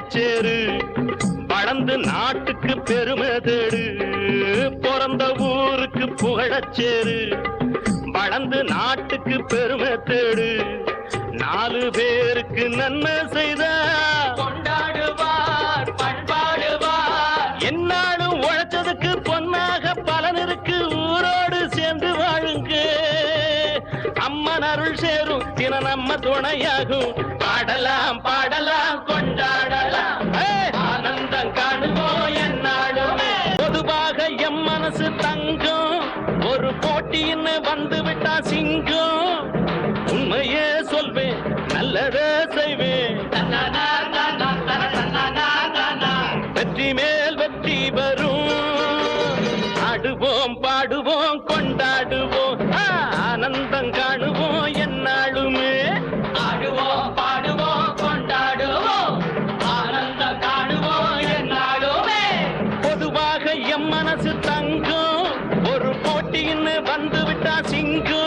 புகழச்சேரு வளர்ந்து நாட்டுக்கு பெருமை தேடு பிறந்த ஊருக்கு புகழச்சேரு வளர்ந்து நாட்டுக்கு பெருமை தேடு நாலு பேருக்கு நன்மை செய்த கொண்டாடுவார் பண்பாடுவார் என்னாலும் உழைச்சதுக்கு பொன்னாக பலன் இருக்கு ஊரோடு சேர்ந்து வாழுங்க அம்மன் அருள் சேரும் தின நம்ம துணையாகும் பாடலாம் பாடலாம் கொண்டாடலாம் ஆனந்தம் காணுவோம் என்னாலுமே பொதுவாக எம் மனசு தங்கம் ஒரு போட்டின்னு வந்து விட்டா சிங்கம் உண்மையே சொல்வேன் நல்லதே செய்வேன் வெற்றி மேல் வெற்றி வரும் ஆடுவோம் பாடுவோம் கொண்டாடுவோம் ஆனந்தம் காணுவோம் என்னாலுமே ஆடுவோம் பாடுவோம் கொண்டாடுவோம் ஆனந்தம் காணுவோம் என்னாலுமே பொதுவாக எம் மனசு தங்கம் ஒரு போட்டின்னு வந்து விட்டா சிங்கம்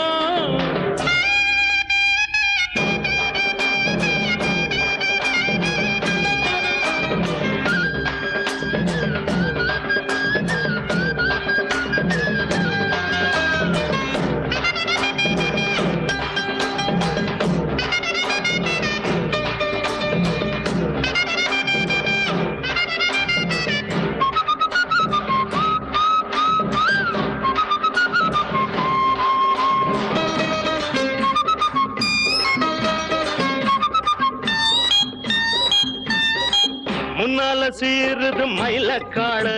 முன்னால சீருது மயிலக்காடு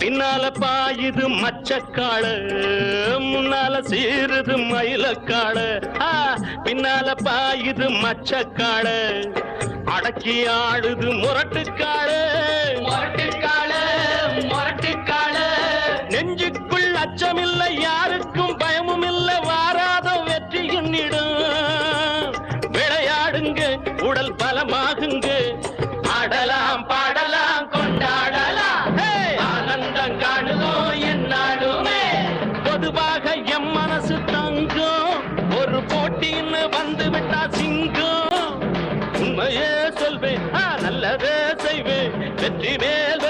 பின்னால பாயுது மச்சக்காடு முன்னால சீருது மயிலக்காடு பின்னால பாயுது மச்சக்காடு அடக்கி ஆடுது முரட்டுக்காடு முரட்டுக்காடு முரட்டுக்காடு நெஞ்சுக்குள் அச்சமில்லை யாருக்கும் பயமும் இல்லை வாராத வெற்றி எண்ணிடும் விளையாடுங்க உடல் பலமாகுங்க ஆடலாம் பாடலாம் கொண்டாடலாம் ஆனந்தம் காணுவோம் என்னாலுமே பொதுவாக எம் மனசு தங்கம் ஒரு போட்டின்னு வந்து விட்டா சிங்கம் உண்மையே சொல்வேன் நல்லதே செய்வேன் வெற்றி மேல்